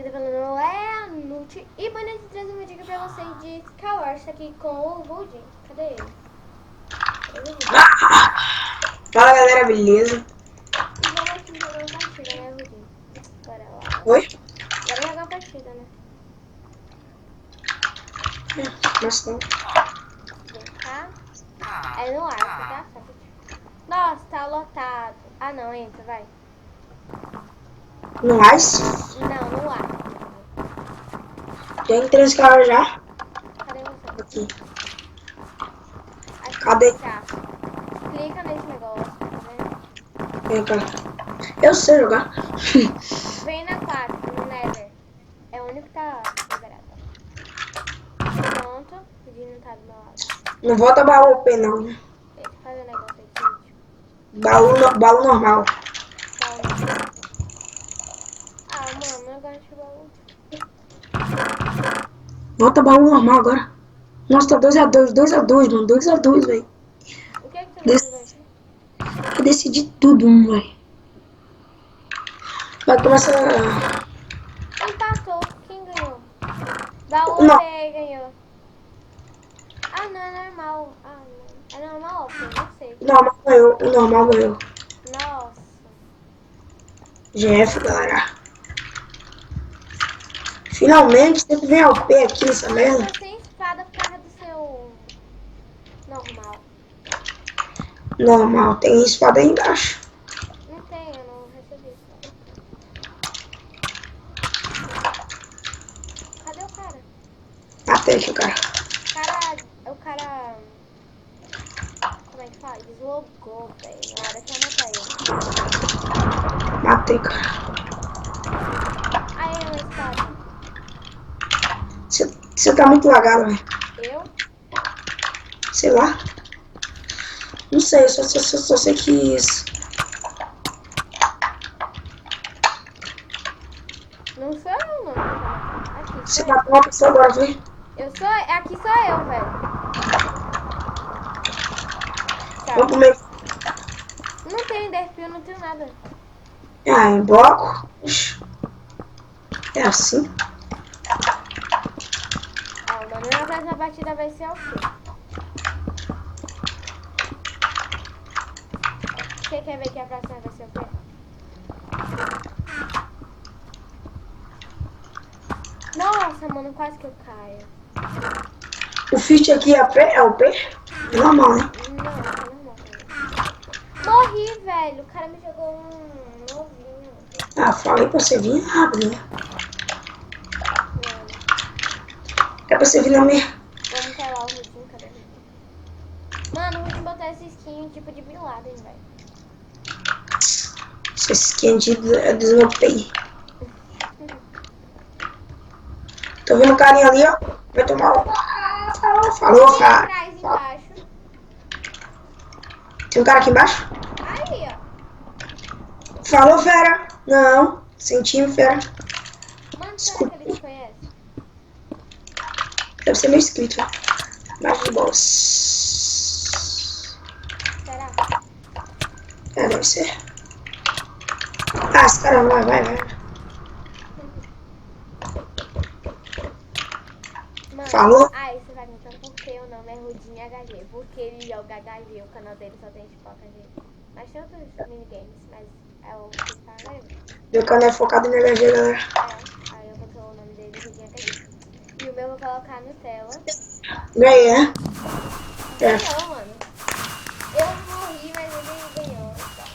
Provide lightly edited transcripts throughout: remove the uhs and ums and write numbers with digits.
tá falando é Nute. E banho de trazer uma dica pra vocês de Skywars aqui com o Woody. Cadê ele? Fala galera, beleza? E vamos aqui jogar uma partida, né, Woody? Bora lá. Oi? Bora jogar uma partida, né? Mas não. Vem cá. É no arco, tá? Nossa, tá lotado. Ah, não, entra, vai. No Ice? Não, no arco. Tem 3 caras já. Cadê você? Aqui. Aqui, Cadê? tá. Clica nesse negócio, tá vendo? Vem cá. Eu sei jogar. Vem na 4, no Nether. É o único que tá liberado. Pronto. O Dino tá do meu lado. Não volta baú OP não, né? Deixa eu fazer um negócio aqui, gente. Baú normal. Ah, mano, eu gosto de baú. Volta baú normal agora. Nossa, tá 2x2, 2x2, mano. 2x2, velho. O que é que você vai fazer? Eu decidi tudo, velho. Vai começar. Empatou. Quem ganhou? Baú Não. OP ganhou. Ah, não, é normal. Ah, não. É normal, OP, não sei. Normal ganhou. O normal ganhou. Nossa. GF, galera. Finalmente, sempre vem OP aqui nessa merda. Eu tô sem espada por causa do seu normal. Normal, tem espada aí embaixo. Não tem, eu não recebi isso. Cadê o cara? Matei aqui, cara. O cara... Como é que fala? Deslogou, velho. Na hora que eu matei ele. Matei, cara. Aí, uma espada. Você tá muito lagado, velho. Eu? Sei lá. Não sei, só sei que isso. Não sou eu, não. Aqui Você sou eu. matou uma pessoa agora, foi? Aqui sou eu, velho. Vamos pro meio. Não tenho Enderpeel, não tenho nada. Ah, em bloco? Ixi. É assim? Ah, mano, na próxima partida vai ser o quê? Você quer ver que a próxima vai ser o quê? Nossa, mano, quase que eu caio. O fit aqui é o P? É normal, né? Não, tá normal. Morri, velho. O cara me jogou um novinho. Ah, falei pra você vir rápido, né? É pra você vir na minha. Vamos pegar o Rudinho, cadê o Rudinho? Mano, o Rudinho botou essa skin tipo de Bin Laden, velho. Essa skin de deslopei. Tô vendo o carinha ali, ó. Vai tomar o... Falou, Tem atrás, embaixo. Tem um cara aqui embaixo? Aí, ó. Falou, fera. Não, senti, fera. Mano, será que ele te conhece? Deve ser meu inscrito. Mas de boas. Será? É, deve ser. Ah, esse cara vai. Mano, Falou? aí você vai perguntar por que o nome é Rudinho HG. Porque ele joga HG, o canal dele só tem tipo HG. Mas tem outros minigames, mas é o principal, né? Meu canal é focado em HG, galera. É, aí eu botou o nome dele, Rudinho HG. E o meu eu vou colocar no tela. Ganhei, né? É. Ganhou, mano. Eu morri, mas ele ganhou. Então.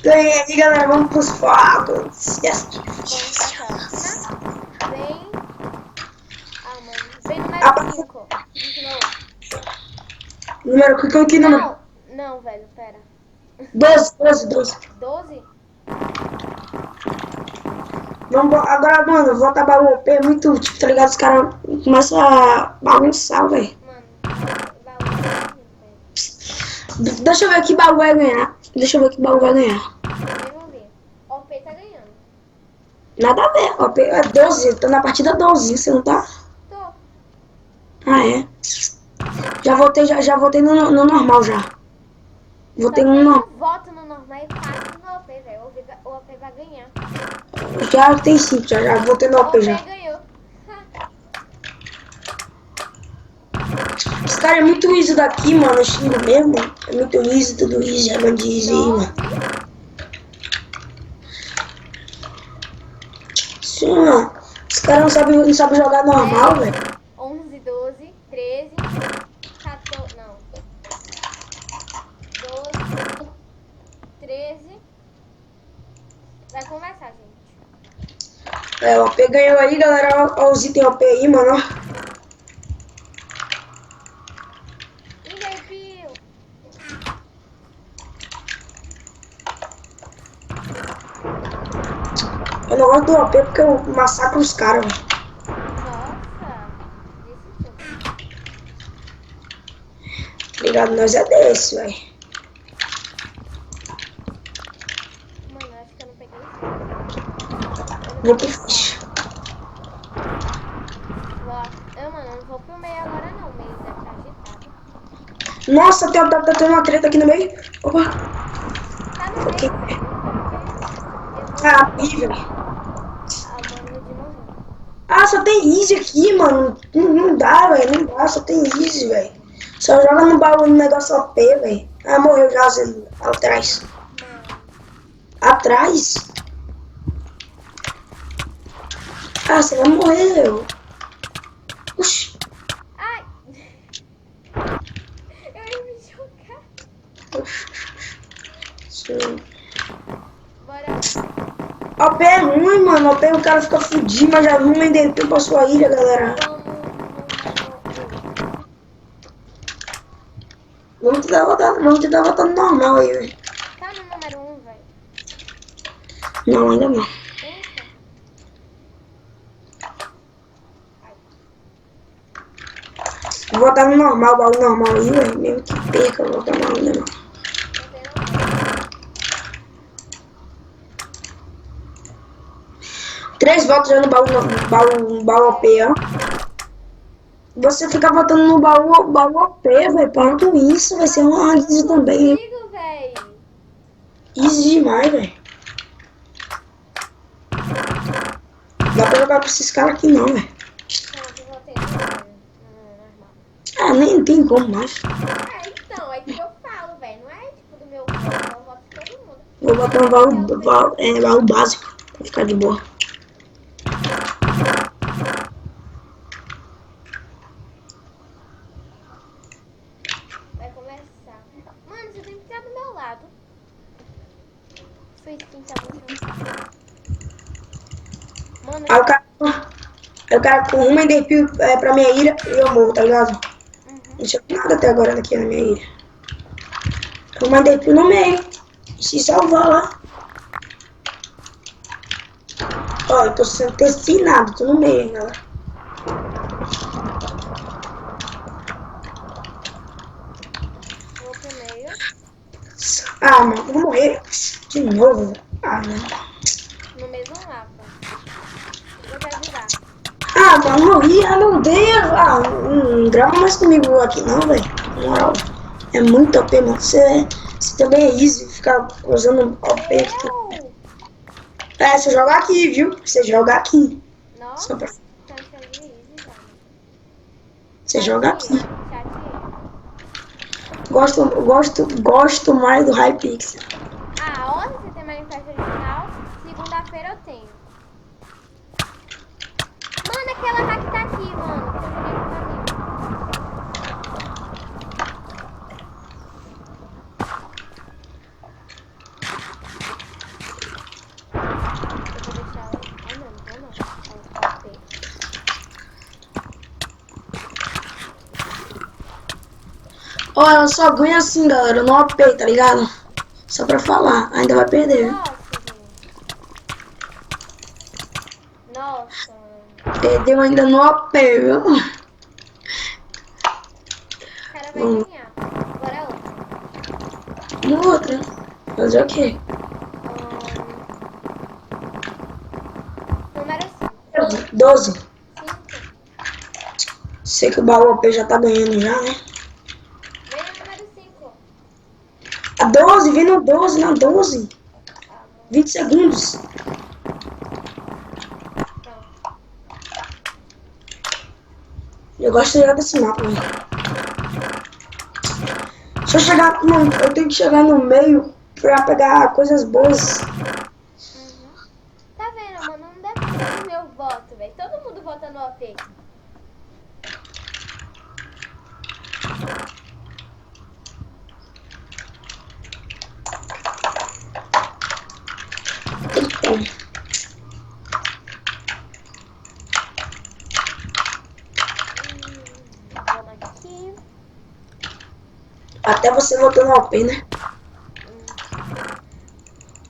Ganhei aí, galera. Vamos pros fogos. Yes. Vamos pra próxima. Vem. Ah, mano. Vem número 5. Número, que número? Não, velho, pera. 12. 12? Vamos, agora, mano, volta baú OP, é muito, tipo, tá ligado? Os caras começam a bagunçar, velho. Mano, baú. Deixa eu ver que baú vai ganhar. Vamos ver. OP tá ganhando. Nada a ver, OP é 12, tô na partida 12, você não tá? Tô. Ah, é? Já votei no normal já. Votei no normal. Voto no normal e passo no OP, velho. O OP vai ganhar. Já tem 5, já vou ter no O OP OP já. ganhou. Esse cara é muito easy daqui, mano. Eu xingo mesmo. É muito easy, tudo easy. É muito easy, mano. 9, Sim, mano. Os caras não sabem jogar normal, velho. 11, 12, 13, 14, não. 12, 13. Vai começar, gente. É, o OP ganhou aí, galera. Olha os itens OP aí, mano. E aí, Pio? Eu não gosto do OP porque eu massacro os caras, velho. Nossa. Desse tipo. Ligado? Nós é desse, velho. Mano, eu acho que eu não peguei isso. Vou pro ficha. Mano, eu não vou pro meio agora não. O meio deve estar agitado. Nossa, tá tendo uma treta aqui no meio. Opa. Tá no Ok. meio, velho. Ah, horrível. Ah, mano, de novo. Ah, só tem easy aqui, mano. Não dá, velho. Não dá, só tem easy, velho. Só joga no baú no negócio OP, velho. Ah, morreu já, Zé, atrás. Mano. Atrás? Ah, você vai morrer, eu. Oxi. Ai! Eu ia me jogar. Sim. Bora. OP é ruim, mano. OP o cara fica fudido, mas já não vendeu tempo pra sua ilha, galera. Vamos te dar volta normal aí, velho. Tá no número 1, velho. Não, ainda não. Eita. Vou botar no normal, baú normal aí, velho. Mesmo que perca, eu vou botar no ainda não. Três votos já no baú OP, ó. Você fica botando no baú OP, velho. Para com isso, vai ser uma easy também. Consigo, velho. Easy demais, velho. Dá pra jogar com esses caras aqui não, velho. Não, eu voltei no normal. Ah, nem tem como mais. Então, é que eu falo, velho. Não é tipo do meu corpo, eu voto de todo mundo. Vou botar um baú básico pra ficar de boa. Vai começar. Mano, você tem que estar do meu lado. Sua skin tá muito. Mano, Aí o cara com uma enderpeel pra minha ilha e eu morro, tá ligado? Não chegou nada até agora aqui na minha ilha. Uma enderpeel no meio. E se salvar lá. Ó, eu tô sendo testinado, tô no meio, hein, galera. vou pro meio. Ah, mano, vou morrer de novo. Ah, não. No mesmo mapa. Vou te ajudar. Ah, mano, morri. Ah, meu Deus. Ah, não grava mais comigo aqui não, velho. Na moral. É muito OP, mano. Você também é easy ficar usando OP aqui. Eu? É, você joga aqui, viu? Você joga aqui. Nossa, Só pra... tá achando easy, velho. Você joga aqui. Chatinho. Gosto mais do Hypixel. Ah, ontem você tem manifesto original. Segunda-feira eu tenho. Mano, aquela hack tá aqui, mano. Que eu joguei com um amigo. Eu vou deixar ela. Ai, não vou não. Ela tá feia. Ó, ela só ganha assim, galera, no OP, tá ligado? Só pra falar, ainda vai perder, viu? Nossa, gente. Nossa, mano. Perdeu ainda no OP, viu? O cara vai ganhar. Agora é outra. No outra. Fazer o quê? Número 5. 12. 5. Sei que o baú OP já tá ganhando já, né? Vem no número 5. A 12, vem no 12, na 12. 20 segundos. Eu gosto de jogar desse mapa, velho. Se eu chegar... Mano, eu tenho que chegar no meio pra pegar coisas boas. Tá vendo, mano? Não depende do meu voto, velho. Todo mundo vota no OP. Eita. Vamos aqui. Até você voltou no OP, né?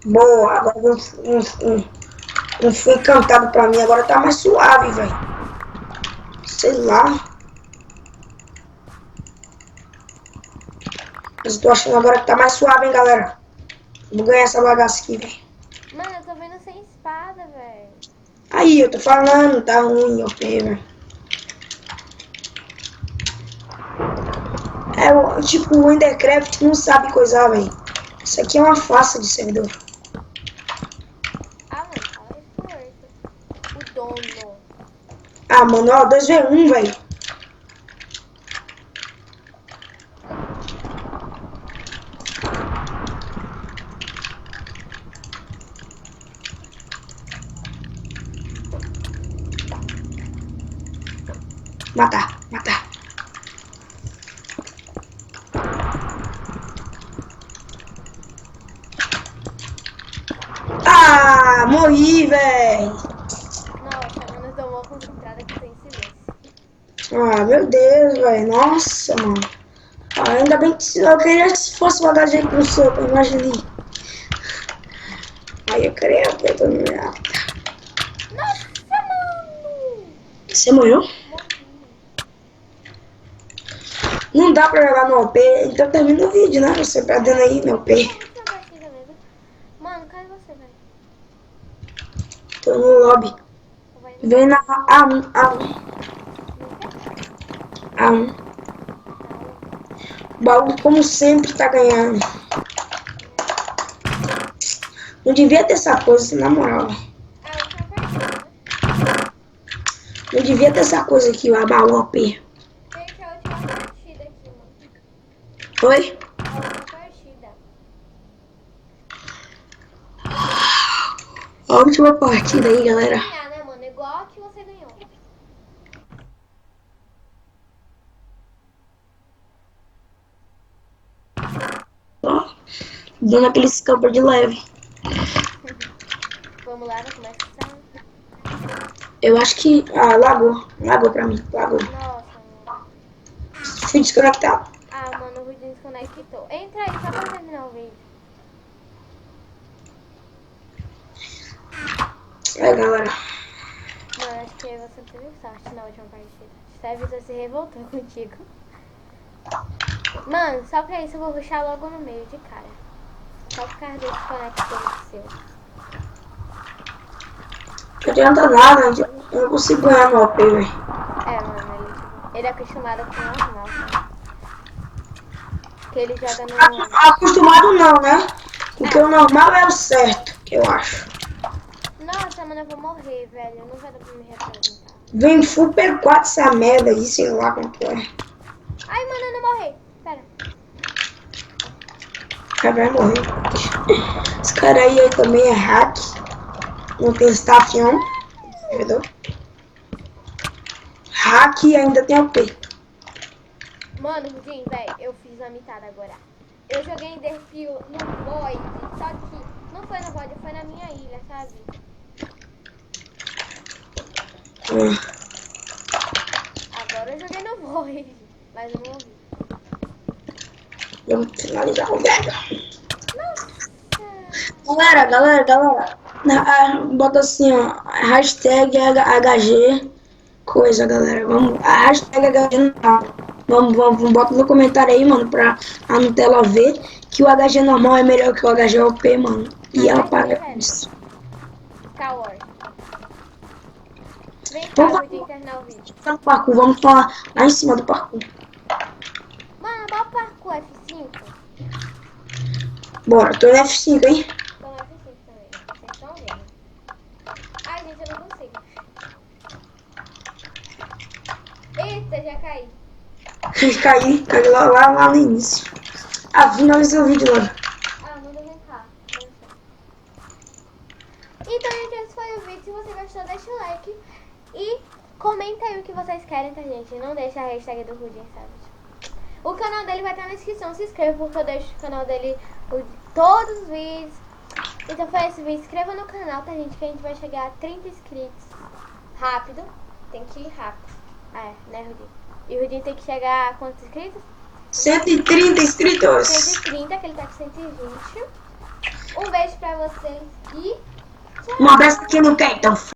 Boa, agora não foi encantado pra mim, agora tá mais suave, velho. Sei lá. Mas eu tô achando agora que tá mais suave, hein, galera. Vou ganhar essa bagaça aqui, velho. Mano, eu tô vendo sem espada, velho. Aí, eu tô falando, tá ruim, OP, velho. É, tipo, o Endercraft não sabe coisar, velho. Isso aqui é uma farsa de servidor. Ah, mano, fala isso. O dono. Ah, mano, ó, 2v1, velho. Matar, matar. Ah, morri, velho. Nossa, mano, eu tô mal concentrada que tô em silêncio. Ah, meu Deus, velho. Nossa, mano. Ah, ainda bem que eu queria que se fosse o HG com o soco, imaginei. Aí eu queria ver todo mundo. Nossa, mano! Você morreu? Morri. Não dá pra jogar no OP, então termina o vídeo, né? Você perdendo aí no OP. Última partida mesmo. Mano, cadê você, velho? Tô no lobby. Vai no Vem na A1, A1, A1. O baú, como sempre, tá ganhando. Não devia ter essa coisa, na moral. Ah, a última partida. Não devia ter essa coisa aqui, o baú OP. Gente, a última partida aqui, mano. Oi? A última partida. A última partida aí, galera. Ganhar, né, mano? Igual a que você ganhou. Ó, dando aquele scamper de leve. Vamos lá, vai começar. Eu acho que... Ah, lagou. Lagou pra mim. Lagou. Nossa, mano. Fui desconectado. Ah, mano, o vídeo desconectou. Entra aí, só pra terminar o vídeo. É, galera. Mano, acho que você teve sorte na última partida. Servidor se revoltou contigo. Mano, só pra isso eu vou rushar logo no meio de cara. Só por causa desse conector seu. Não adianta nada, eu não consigo ganhar no OP, velho. É, mano, ele é acostumado com o normal, né? Que ele joga no... Acostumado não, né? Porque o normal é o certo, que eu acho. Nossa, mano, eu vou morrer, velho. Não vai dar pra me representar. Vem full P4 essa merda aí, sei lá como que é. Ai, mano, eu não morri. Pera. Vai morrer. Esse cara aí também é hack. Não tem staff não. Entendeu? Hack e ainda tem OP. Mano, Rudinho, velho, eu fiz a mitada agora. Eu joguei Enderpeel no Void, só que não foi no Void, foi na minha ilha, sabe? Agora eu joguei no Void, mas eu não ouvi. Vamos finalizar o vídeo. Nossa! Galera. Bota assim, ó. Hashtag HG. Coisa, galera. Vamos. A hashtag HG normal. Vamos, bota no comentário aí, mano, pra a Nutella ver que o HG normal é melhor que o HG OP, mano. E ela paga com isso. Coward. Vem cá, Vamos Rudinho, terminar o vídeo. no parkour, vamos falar lá em cima do parkour. Mano, dá o parkour F5. Bora, tô no F5, hein? Tô no F5 também, vocês estão vendo. Ai, gente, eu não consigo. Eita, já caí. Caí lá no início. Ah, finalizou o vídeo lá. Ah, manda vem cá. Então, gente, esse foi o vídeo. Se você gostou, deixa o like. E comenta aí o que vocês querem, tá, gente? Não deixa a hashtag do Rudinho, sabe? O canal dele vai estar na descrição. Se inscreva, porque eu deixo o canal dele todos os vídeos. Então foi esse vídeo. Se inscreva no canal, tá, gente? Que a gente vai chegar a 30 inscritos. Rápido. Tem que ir rápido. É, né, Rudinho? E o Rudinho tem que chegar a quantos inscritos? 130 inscritos. 130, que ele tá com 120. Um beijo pra vocês e tchau. Um abraço aqui no Keito.